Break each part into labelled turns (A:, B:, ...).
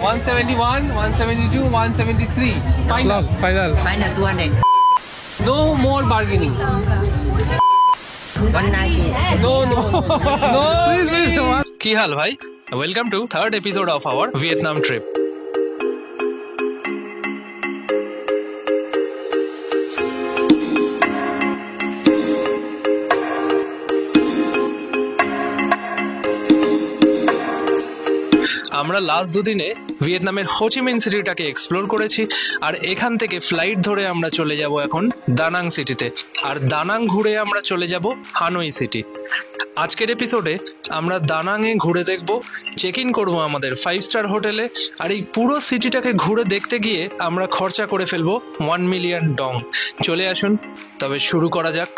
A: 171, 172, 173. Final.
B: Final 200.
A: No more bargaining.
B: 190.
A: No.
B: Please.
C: কি হাল ভাই? Welcome to third episode of our Vietnam trip. আমরা last দুদিনে ভিয়েতনামের হোচিমিন সিটিটাকে এক্সপ্লোর করেছি, আর এখান থেকে ফ্লাইট ধরে আমরা চলে যাব এখন দানাং সিটিতে, আর দানাং ঘুরে আমরা চলে যাব হানই সিটি। আজকের এপিসোডে আমরা দানাংয়ে ঘুরে দেখব, চেক ইন করবো আমাদের 5 স্টার হোটেলে, আর এই পুরো সিটিটাকে ঘুরে দেখতে গিয়ে আমরা খরচা করে ফেলবো 1 মিলিয়ন ডং। চলে আসুন তবে শুরু করা যাক।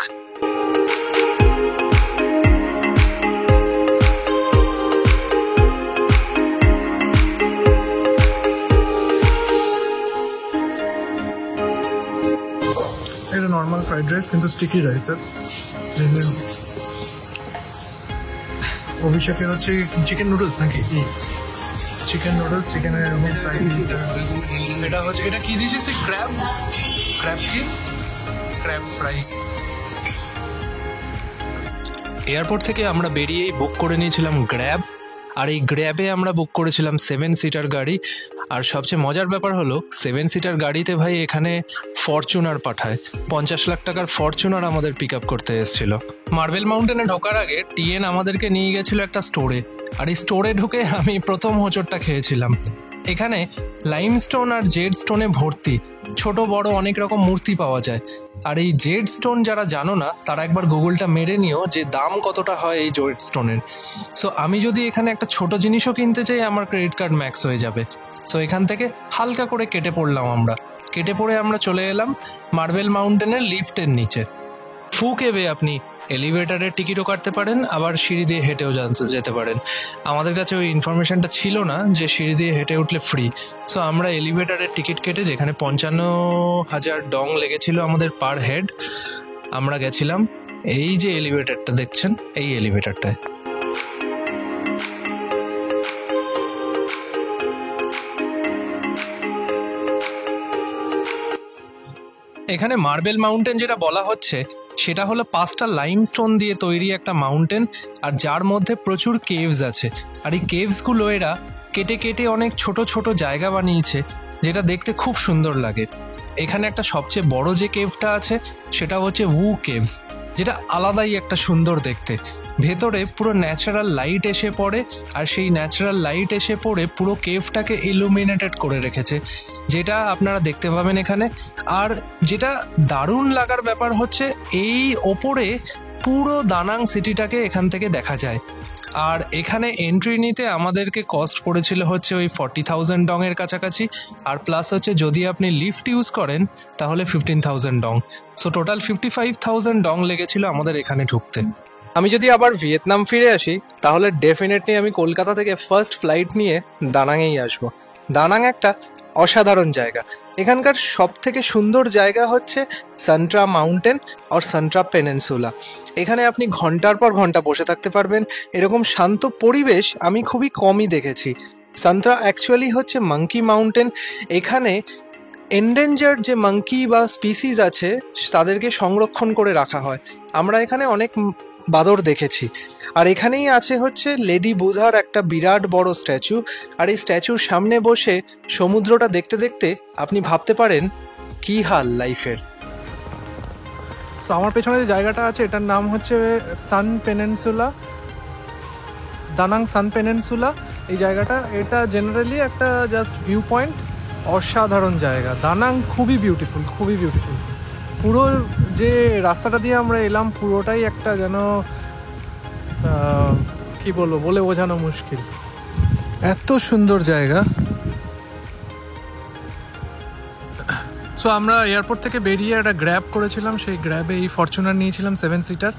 D: এটা নর্মাল ফ্রাইড রাইস কিন্তু স্টিকি রাইস। অভিষেকের হচ্ছে চিকেন নুডলস নাকি? চিকেন নুডলস, চিকেনের এটা হচ্ছে, এটা কি দিয়েছে? ক্র্যাব কি? Crab fry.
C: এয়ারপোর্ট থেকে আমরা বেরিয়েই বুক করে নিয়েছিলাম গ্র্যাব, আর এই গ্র্যাবে আমরা বুক করেছিলাম 7 সিটার গাড়ি। আর সবচেয়ে মজার ব্যাপার হলো 7 সিটার গাড়িতে ভাই এখানে ফরচুনার পাঠায়, 50 লাখ টাকার ফরচুনার আমাদের পিক আপ করতে এসেছিল। মার্বেল মাউন্টেনে ঢোকার আগে টিএন আমাদেরকে নিয়ে গেছিল একটা স্টোরে, আর এই স্টোরে ঢুকে আমি প্রথম হোঁচটটা খেয়েছিলাম। এখানে লাইমস্টোন আর জেড স্টোনে ভর্তি, ছোট বড় অনেক রকম মূর্তি পাওয়া যায়। আর এই জেড স্টোন যারা জানো না তারা একবার গুগলটা মেরে নিও যে দাম কতটা হয় এই জেড স্টোনের। সো আমি যদি এখানে একটা ছোট জিনিসও কিনতে চাই আমার ক্রেডিট কার্ড ম্যাক্স হয়ে যাবে। সো এখান থেকে হালকা করে কেটে পড়লাম, কেটে পড়ে আমরা চলে এলাম মার্বেল মাউন্টেনের লিফটের নিচে। ফু কেবে আপনি এলিভেটারের টিকিটও কাটতে পারেন, আবার সিঁড়ি দিয়ে হেঁটেও যেতে পারেন। আমাদের কাছে ওই ইনফরমেশনটা ছিল না যে সিঁড়ি দিয়ে হেঁটে উঠলে ফ্রি। সো আমরা এলিভেটারের টিকিট কেটে, যেখানে 55,000 ডং লেগেছিল আমাদের পার হেড, আমরা গেছিলাম এই যে এলিভেটারটা দেখছেন, এই এলিভেটারটায়। এখানে মার্বেল মাউন্টেন যেটা বলা হচ্ছে সেটা হলো 5টা লাইমস্টোন দিয়ে তৈরি একটা মাউন্টেন, আর যার মধ্যে প্রচুর কেভস আছে। আর এই কেভসগুলো এরা কেটে কেটে অনেক ছোট ছোট জায়গা বানিয়েছে, যেটা দেখতে খুব সুন্দর লাগে। এখানে একটা সবচেয়ে বড় যে কেভটা আছে সেটা হচ্ছে উউ কেভস, যেটা আলাদাই একটা সুন্দর দেখতে। ভেতরে পুরো ন্যাচারাল লাইট এসে পড়ে, আর সেই ন্যাচারাল লাইট এসে পড়ে পুরো কেভটাকে ইলুমিনেটেড করে রেখেছে, যেটা আপনারা দেখতে পাবেন এখানে। আর যেটা দারুণ লাগার ব্যাপার হচ্ছে এই ওপরে পুরো দানাং সিটিটাকে এখান থেকে দেখা যায়। আর এখানে এন্ট্রি নিতে আমাদেরকে কস্ট পড়েছিল হচ্ছে ওই 40,000 ডং এর কাছাকাছি, আর প্লাস হচ্ছে যদি আপনি লিফট ইউজ করেন তাহলে 15,000 ডং। সো টোটাল 55,000 ডং লেগেছিল আমাদের এখানে ঢুকতে। আমি যদি আবার ভিয়েতনাম ফিরে আসি তাহলে ডেফিনেটলি আমি কলকাতা থেকে ফার্স্ট ফ্লাইট নিয়ে দানাংয়েই আসবো। দানাং একটা অসাধারণ জায়গা। এখানকার সব থেকে সুন্দর জায়গা হচ্ছে সান্ট্রা মাউন্টেন আর সান্ট্রা পেনিনসুলা। এখানে আপনি ঘন্টার পর ঘন্টা বসে থাকতে পারবেন, এরকম শান্ত পরিবেশ আমি খুবই কমই দেখেছি। সান্ট্রা অ্যাকচুয়ালি হচ্ছে মাঙ্কি মাউন্টেন। এখানে এন্ডেঞ্জার্ড যে মাঙ্কি বা স্পিসিস আছে তাদেরকে সংরক্ষণ করে রাখা হয়। আমরা এখানে অনেক বাদর দেখেছি। আর এখানেই আছে হচ্ছে লেডি বুধার একটা বিরাট বড় স্ট্যাচু, আর এই স্ট্যাচুর সামনে বসে সমুদ্রটা দেখতে দেখতে আপনি ভাবতে পারেন কি হাল লাইফের।
D: তো আমার পেছনে যে জায়গাটা আছে এটার নাম হচ্ছে সান পেনিনসুলা, দানাং সান পেনিনসুলা। এই জায়গাটা, এটা জেনারেলি একটা জাস্ট ভিউ পয়েন্ট, অসাধারণ জায়গা। দানাং খুবই বিউটিফুল, খুবই বিউটিফুল। পুরো যে রাস্তাটা দিয়ে আমরা এলাম পুরোটাই একটা যেন কি বলবো, বলে বোঝানো মুশকিল, এত সুন্দর জায়গা। সো আমরা এয়ারপোর্ট থেকে বেরিয়ে একটা গ্র্যাব করেছিলাম, সেই গ্র্যাবে এই ফরচুনার নিয়েছিলাম 7 সিটার।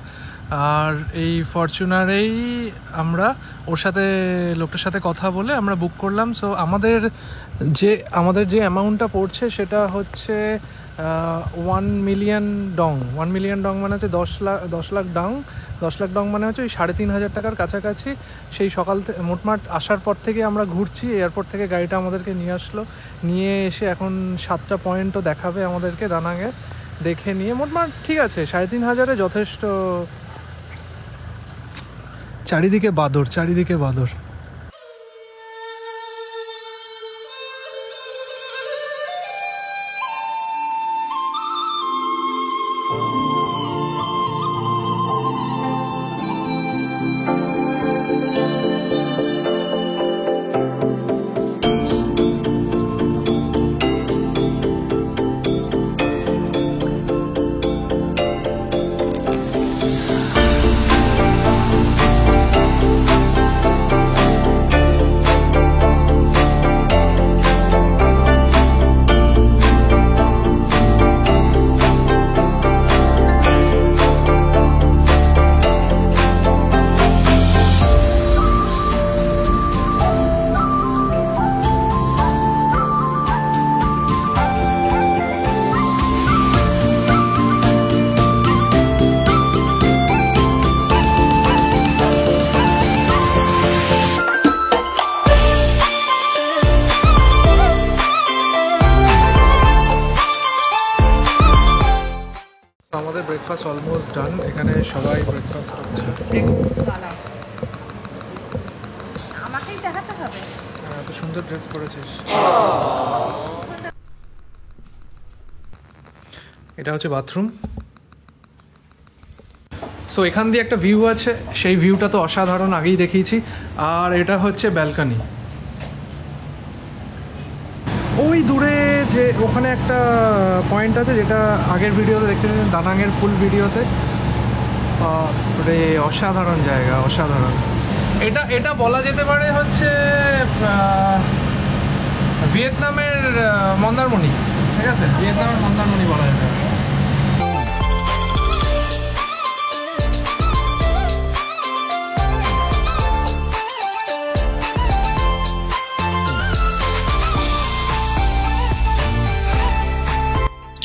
D: আর এই ফরচুনারেই আমরা লোকটার সাথে কথা বলে আমরা বুক করলাম। সো আমাদের যে অ্যামাউন্টটা পড়ছে সেটা হচ্ছে 1 মিলিয়ন ডং। 1 মিলিয়ন ডং মানে হচ্ছে 10 লাখ ডং। 10 লাখ ডং মানে হচ্ছে ওই 3,500 টাকার কাছাকাছি। সেই সকাল থেকে মোটমাট আসার পর থেকে আমরা ঘুরছি, এয়ারপোর্ট থেকে গাড়িটা আমাদেরকে নিয়ে আসলো, নিয়ে এসে এখন 7টা পয়েন্টও দেখাবে আমাদেরকে দানাঙে। দেখে নিয়ে মোটমাট ঠিক আছে, 3,500-এ যথেষ্ট। চারিদিকে বাদর, চারিদিকে বাদর। আমাদের ব্রেকফাস্ট অলমোস্ট ডান। এখানে সবাই ব্রেকফাস্ট করছে।
E: আমাকেই দেখাতে হবে।
D: এত সুন্দর ড্রেস পরেছিস। এটা হচ্ছে বাথরুম। সো এখান দিয়ে একটা ভিউ আছে, সেই ভিউটা তো অসাধারণ, আগেই দেখিয়েছি। আর এটা হচ্ছে ব্যালকনি। ওই দূরে যে ওখানে একটা পয়েন্ট আছে, যেটা আগের ভিডিওতে দেখতে পেলেন, দানাঙের ফুল ভিডিওতে। রে অসাধারণ জায়গা, অসাধারণ। এটা বলা যেতে পারে হচ্ছে ভিয়েতনামের মন্দারমণি। ঠিক আছে, ভিয়েতনামের মন্দারমণি বলা যেতে পারে।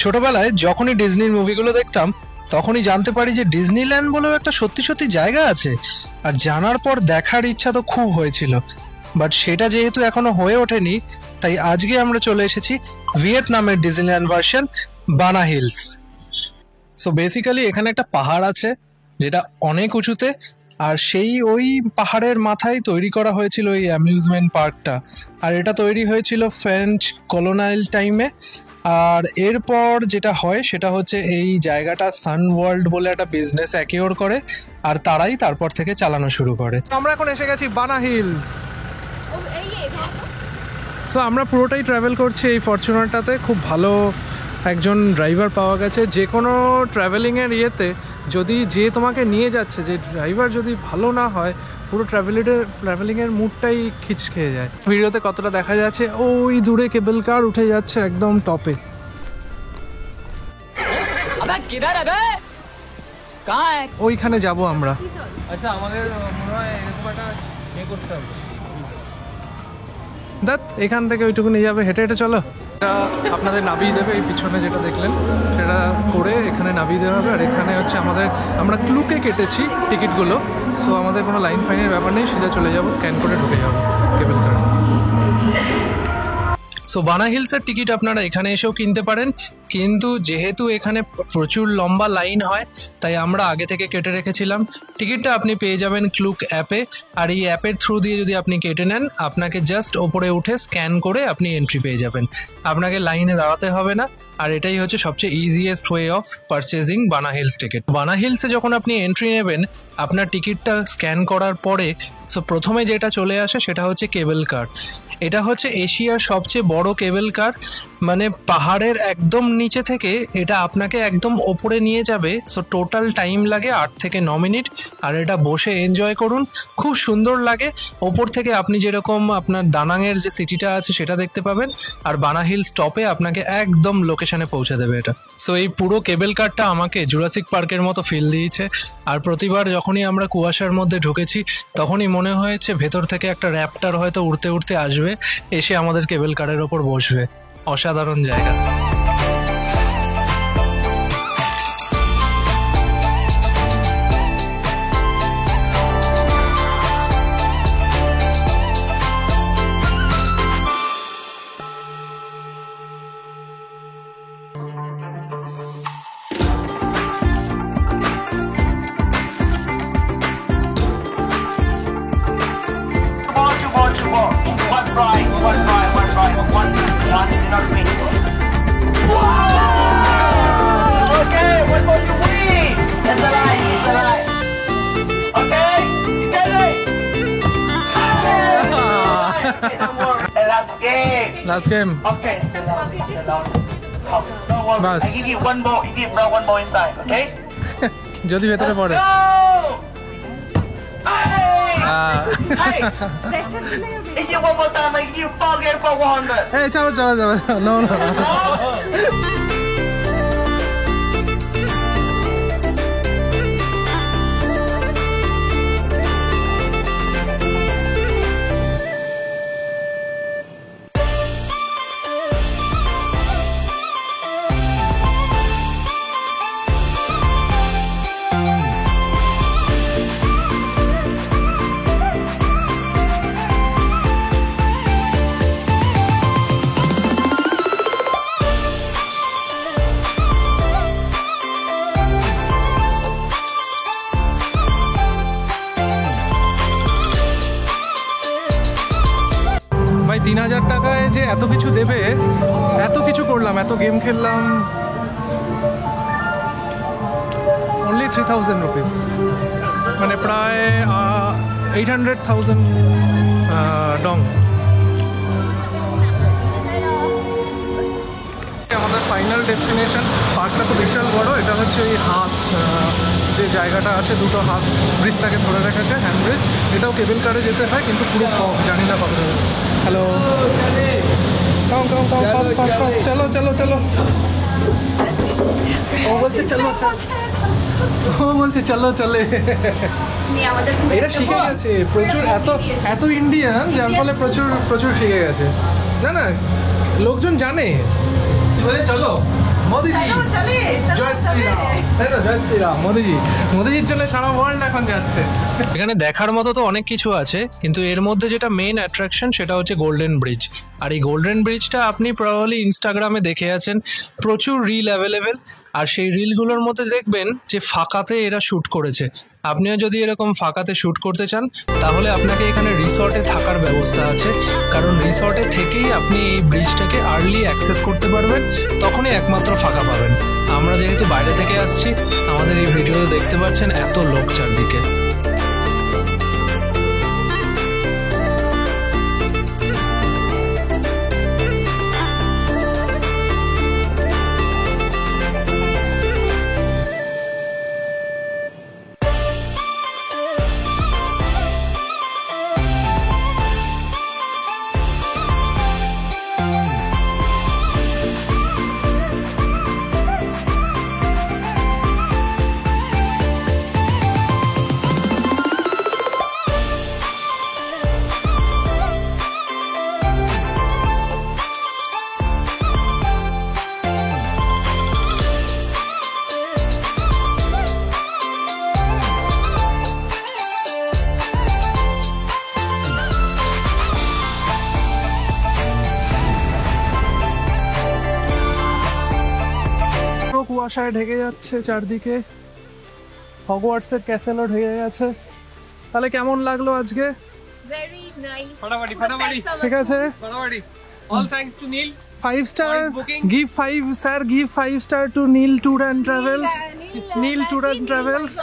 C: ছোটবেলায় যখনই ডিজনির মুভিগুলো দেখতাম তখনই জানতে পারি যে ডিজনিল্যান্ড বলেও একটা সত্যি সত্যি জায়গা আছে। আর জানার পর দেখার ইচ্ছা তো খুব হয়েছিল, বাট সেটা যেহেতু এখনো হয়ে ওঠেনি, তাই আজকে আমরা চলে এসেছি ভিয়েতনামের ডিজনিল্যান্ড ভার্সন বানা হিলস। সো বেসিক্যালি এখানে একটা পাহাড় আছে যেটা অনেক উঁচুতে, আর সেই ওই পাহাড়ের মাথায় তৈরি করা হয়েছিল এই অ্যামিউজমেন্ট পার্কটা। আর এটা তৈরি হয়েছিল ফ্রেঞ্চ কলোনাইল টাইমে। আর এরপর যেটা হয় সেটা হচ্ছে এই জায়গাটা সান ওয়ার্ল্ড বলে একটা বিজনেস অ্যাকিওর করে, আর তারাই তারপর থেকে চালানো শুরু করে।
D: আমরা এখন এসে গেছি বানা হিলস। তো আমরা পুরোটাই ট্রাভেল করছি এই ফরচুনারটাতে। খুব ভালো একজন ড্রাইভার পাওয়া গেছে। যে কোনো ট্রাভেলিংয়ের ইয়েতে যদি যে তোমাকে নিয়ে যাচ্ছে, যে ড্রাইভার যদি ভালো না হয়, পুরো ট্রাভেলিংয়ের মুডটাই খিচ খেয়ে যায়। ভিডিওতে কতটা দেখা যাচ্ছে, ওই দূরে কেবল কার উঠে যাচ্ছে একদম টপে। ওইখানে যাব আমরা।
A: আচ্ছা, আমাদের মনে হয় এরকম একটা করতে হবে।
D: দেখ এখান থেকে ওইটুকু নিয়ে যাবে, হেঁটে হেঁটে চলো। এটা আপনাদের নামিয়ে দেবে, এই পিছনে যেটা দেখলেন সেটা করে এখানে নামিয়ে দেওয়া হবে। আর এখানে হচ্ছে আমরা ক্লুকে কেটেছি টিকিটগুলো। সো আমাদের কোনো লাইন ফাইনের ব্যাপার নেই, সিধা চলে যাবো, স্ক্যান করে ঢুকে যাবো কেবল কার।
C: সো বানা হিলসের টিকিট আপনারা এখানে এসেও কিনতে পারেন, কিন্তু যেহেতু এখানে প্রচুর লম্বা লাইন হয় তাই আমরা আগে থেকে কেটে রেখেছিলাম। টিকিটটা আপনি পেয়ে যাবেন ক্লুক অ্যাপে, আর এই অ্যাপের থ্রু দিয়ে যদি আপনি কেটে নেন, আপনাকে জাস্ট ওপরে উঠে স্ক্যান করে আপনি এন্ট্রি পেয়ে যাবেন, আপনাকে লাইনে দাঁড়াতে হবে না। আর এটাই হচ্ছে সবচেয়ে ইজিয়েস্ট ওয়ে অফ পারচেজিং বানা হিলস টিকিট। বানা হিলসে যখন আপনি এন্ট্রি নেবেন, আপনার টিকিটটা স্ক্যান করার পরে সো প্রথমে যেটা চলে আসে সেটা হচ্ছে কেবল কার। এটা হচ্ছে এশিয়ার সবচেয়ে বড় কেবল কার, মানে পাহাড়ের একদম নিচে থেকে এটা আপনাকে একদম ওপরে নিয়ে যাবে। সো টোটাল টাইম লাগে 8 থেকে 9 মিনিট। আর এটা বসে এনজয় করুন, খুব সুন্দর লাগে। ওপর থেকে আপনি যেরকম আপনার দানাঙের যে সিটিটা আছে সেটা দেখতে পাবেন, আর বানা হিল স্টপে আপনাকে একদম লোকেশনে পৌঁছে দেবে এটা। সো এই পুরো কেবল কারটা আমাকে জুরাসিক পার্কের মতো ফিল দিয়েছে। আর প্রতিবার যখনই আমরা কুয়াশার মধ্যে ঢুকেছি তখনই মনে হয়েছে ভেতর থেকে একটা র্যাপটার হয়তো উড়তে উড়তে আসবে, এসে আমাদের কেবল কারের ওপর বসবে। অসাধারণ জায়গা।
F: once, you're not paying for it. Wow! Okay, what more you win? That's a lie, it's a lie. Okay? You get it? Okay, no more. The last game.
D: Last game
F: Okay, it's the last, it's the last. Oh, don't worry.
D: Bas.
F: I give you one more, you give bro one more inside, okay?
D: যদি ভেতরে পড়ে
F: Go! Hey! Hey!
E: Pressure দিলে হবে
F: Hit you one more time, I give you 4 game for 100.
D: এই চলো চলো চলো no no ভাই 3000 টাকায় যে এত কিছু দেবে, এত কিছু করলাম, এত গেম খেললাম, অনলি 3000 রুপিস, মানে প্রায় 800,000 ডং। আমাদের ফাইনাল ডেস্টিনেশন, পার্কটা তো বিশাল বড়, এটা হচ্ছে এই হাত যে জায়গাটা আছে, দুটো হাত ব্রিজটাকে ধরে রেখেছে, হ্যান্ড ব্রিজ। এটাও কেবল কারে যেতে হয়, কিন্তু পুরো ফগ, জানি না কত। হ্যালো, কাম কাম কাম, ফাস্ট ফাস্ট ফাস্ট, চলো চলো চলো। ও বলছে চলো চলো, ও বলছে চলো চলে। এরা শিখে গেছে প্রচুর, এত ইন্ডিয়ান, যার ফলে প্রচুর প্রচুর শিখে গেছে। না না, লোকজন জানে চলো মোদিজি,
E: চলে
D: জয় শ্রীরাম, তাই তো, জয় শ্রীরাম, মোদিজি, মোদিজির জন্য সারা ওয়ার্ল্ড এখন যাচ্ছে।
C: এখানে দেখার মতো তো অনেক কিছু আছে, কিন্তু এর মধ্যে যেটা মেইন অ্যাট্রাকশন সেটা হচ্ছে গোল্ডেন ব্রিজ। আর এই গোল্ডেন ব্রিজটা আপনি প্রবাবলি ইনস্টাগ্রামে দেখে আছেন, প্রচুর রিল অ্যাভেলেবেল। আর সেই রিলগুলোর মধ্যে দেখবেন যে ফাঁকাতে এরা শ্যুট করেছে। আপনিও যদি এরকম ফাঁকাতে শ্যুট করতে চান, তাহলে আপনাকে এখানে রিসর্টে থাকার ব্যবস্থা আছে, কারণ রিসর্টে থেকেই আপনি এই ব্রিজটাকে আর্লি অ্যাক্সেস করতে পারবেন, তখনই একমাত্র ফাঁকা পাবেন। আমরা যেহেতু বাইরে থেকে আসছি, আমাদের এই ভিডিওতে দেখতে পাচ্ছেন এত লোক চারদিকে।
D: কুয়াশায় ঢেকে যাচ্ছে চারদিকে, হগওয়ার্টসের ক্যাসেলও ঢেকে গেছে। তাহলে কেমন লাগলো আজকে?
E: ভেরি নাইস,
A: ফাটাফাটি ফাটাফাটি
D: ঠিক আছে,
A: ফাটাফাটি। All thanks to Neel.
D: 5 star,
A: Point booking.
D: give 5 sir, give 5 star to Neil Tour and Travels, Neil Tour and Travels।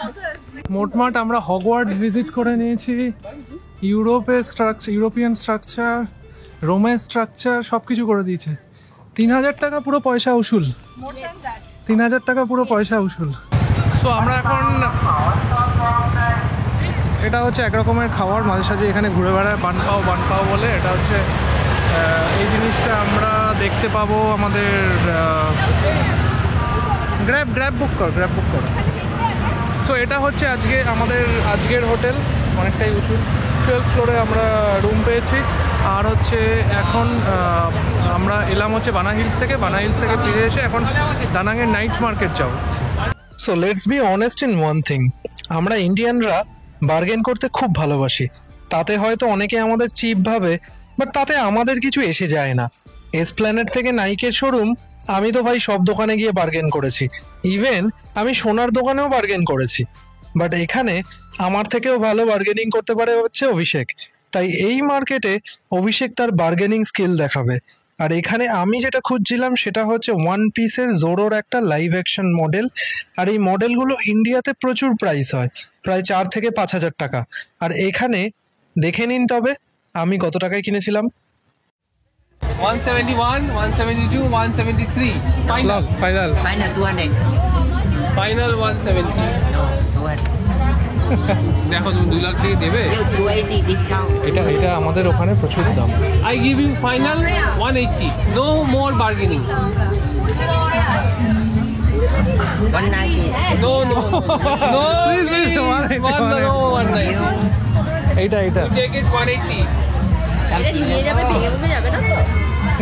D: মোটমাট আমরা হগওয়ার্টস ভিজিট করে নিয়েছি, ইউরোপের স্ট্রাকচার, ইউরোপিয়ান স্ট্রাকচার, রোমের স্ট্রাকচার, সব কিছু করে দিয়েছে। 3000 টাকা পুরো পয়সা উসুল, 3000 টাকা পুরো পয়সা উসুল। সো আমরা এখন, এটা হচ্ছে এক রকমের খাবার, মাঝে সাঝে এখানে ঘুরে বেড়ায়, বানপাও বলে। এটা হচ্ছে এই জিনিসটা আমরা দেখতে পাবো আমাদের গ্র্যাব বুক কর। সো এটা হচ্ছে আজকের হোটেল, অনেকটাই উঁচু, 12th ফ্লোরে আমরা রুম পেয়েছি। আর হচ্ছে এখন আমরা এলাম হচ্ছে বানা হিলস থেকে ফিরে এসে এখন দানাংয়ের নাইট মার্কেট যাওয়া হচ্ছে।
C: So let's be honest in one thing, আমরা ইন্ডিয়ানরা বার্গেন করতে খুব ভালোবাসি। তাতে হয়তো অনেকে আমাদের চিপ ভাবে, বাট তাতে আমাদের কিছু এসে যায় না। এসপ্ল্যানেড থেকে নাইকের শোরুম, আমি তো ভাই সব দোকানে গিয়ে বার্গেন করেছি, ইভেন আমি সোনার দোকানেও বার্গেন করেছি। বাট এখানে আমার থেকেও ভালো বার্গেনিং করতে পারে হচ্ছে অভিষেক। তাই এই মার্কেটে অভিষেক তার বার্গেনিং স্কিল দেখাবে। আর এখানে আমি যেটা খুঁজছিলাম সেটা হচ্ছে ওয়ান পিসের জোরোর একটা লাইভ অ্যাকশন মডেল। আর এই মডেলগুলো ইন্ডিয়াতে প্রচুর প্রাইস হয়, প্রায় 4 থেকে 5 হাজার টাকা। আর এখানে দেখে নিন তবে আমি কত টাকায় কিনেছিলাম।
A: 171, 172, 173. Final.
C: Final
B: Final 200.
A: Final 170.
B: No, 200.
A: দেখো তুমি 2 লাখ দিয়ে দেবে?
B: You 280 discount.
C: এটা আমাদের ওখানে প্রচুর দাম।
A: I give you final 180. No more bargaining.
B: 190.
A: No, no. No,
C: Please, please, 180,
A: 190.
C: এইটা
A: Take it 180.
E: নিয়ে যাবে, ভেঙে ভেঙে যাবে না তো?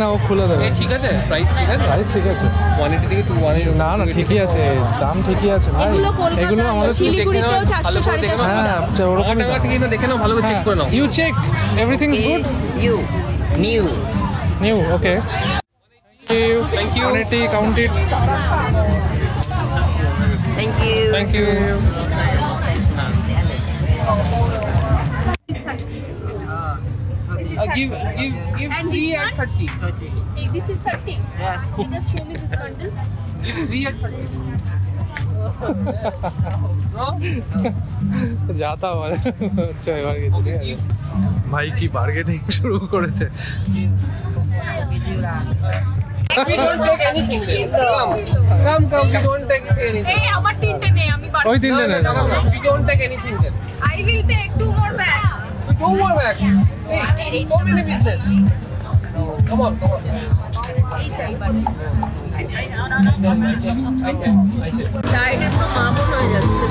C: না, ও খুলে দেবে।
A: ঠিক আছে, প্রাইস ঠিক আছে?
C: প্রাইস ঠিক আছে,
A: 180 থেকে 280.
C: না ঠিকই আছে, দাম ঠিকই আছে ভাই।
E: এগুলো কলকাতা,
C: এগুলো আমাদের
E: শিলিগুড়িতেও 400
A: দেখে নাও।
E: 450
C: হ্যাঁ ওরকমই
A: টাকা আছে কিনা দেখে নাও, ভালো করে চেক করে নাও।
C: You check everything is good.
B: You. New.
C: New okay,
A: Thank you.
C: 180 count it.
B: Thank you.
A: Thank you. Give
E: And
A: 3
E: this
A: at
E: one?
A: 30.
E: Hey, this is 30.
B: Yes.
E: You just show me this bundle.
A: Give 3 at 30. No?
C: যাতা মানে হচ্ছে এবার কি ঠিক আছে।
A: Give.
C: ভাই কি bargaining শুরু করেছে।
A: We don't take anything. Come. We don't take anything.
E: Hey, আমার তিনটে নেই, আমি বাড়ি।
C: ওই তিনটে নেই।
A: No. We don't take anything then.
E: I will take 2 more bags.
A: We do more back. Hey, so many business. Come on.
E: এই চাই বাড়ি।
A: I can.
E: ডায়েটের তো মামুন হয়ে যাচ্ছে।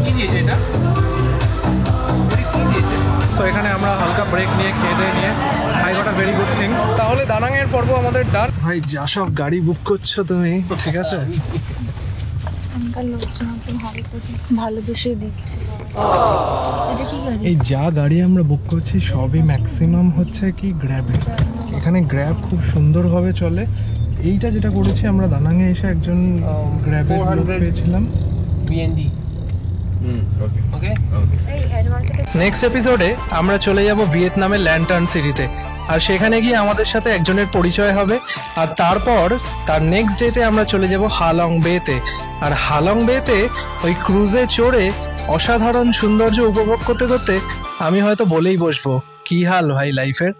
A: কি দিয়েছে এটা? কি দিয়েছে?
C: সো এখানে আমরা হালকা ব্রেক নিয়ে খেয়ে নিয়ে I got a very good thing. তাহলে দানাং এর পর্ব আমাদের ডান। ভাই যা সব গাড়ি বুক করছো তুমি, ঠিক আছে?
G: এখানকার লোকজন ভালোবেসে দিচ্ছে। এটা কি গাড়ি?
D: এই যা গাড়ি আমরা বুক করছি সবই ম্যাক্সিমাম হচ্ছে কি গ্র্যাবের। এখানে গ্র্যাব খুব সুন্দরভাবে চলে। এইটা যেটা করেছি আমরা দানাঙে এসে একজন গ্র্যাবের লোক
A: 400
D: পেয়েছিলাম।
A: BND. Okay.
G: এই হেড মার্কেটে
C: নেক্সট এপিসোডে আমরা চলে যাব ভিয়েতনামের ল্যান্টার্ন সিটিতে। আর সেখানে গিয়ে আমাদের সাথে একজনের পরিচয় হবে। আর তারপর তার নেক্সট ডেতে আমরা চলে যাব হালং বেতে। আর হালং বেতে ওই ক্রুজে চড়ে অসাধারণ সৌন্দর্য উপভোগ করতে করতে আমি হয়তো বলেই বসবো, কি হাল ভাই লাইফের।